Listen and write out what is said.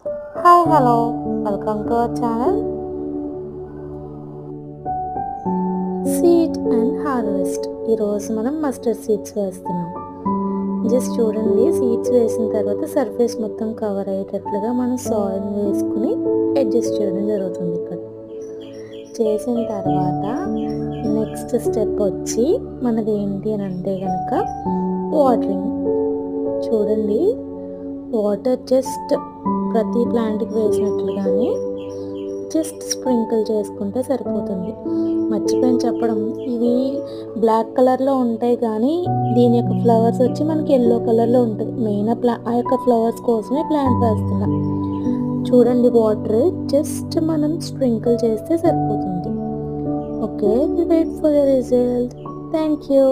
Hi hello welcome to our channel seed and harvest. ఈరోజు మనం mustard seeds వేస్తున్నాం. Just చూడండి, సీడ్స్ వేసిన తర్వాత సర్ఫేస్ మొత్తం కవర్ అయ్యేటట్లుగా మనం సాయిల్ వేసుకుని అడ్జస్ట్ చేయడం జరుగుతుంది. ఇక్కడ చేసిన తర్వాత నెక్స్ట్ స్టెప్ వచ్చి మనది ఏంటి అని అంటే కనుక వాటరింగ్. చూడండి, వాటర్ జస్ట్ ప్రతి ప్లాంట్కి వేసినట్లుగానే జస్ట్ స్ప్రింకిల్ చేసుకుంటే సరిపోతుంది. మర్చిపోయిన చెప్పడం, ఇవి బ్లాక్ కలర్లో ఉంటాయి కానీ దీని యొక్క ఫ్లవర్స్ వచ్చి మనకి ఎల్లో కలర్లో ఉంటుంది. మెయిన్ ఆ యొక్క ఫ్లవర్స్ కోసమే ప్లాంట్ వేస్తున్నా. చూడండి, వాటర్ జస్ట్ మనం స్ప్రింకిల్ చేస్తే సరిపోతుంది. Okay, wait for the result. Thank you.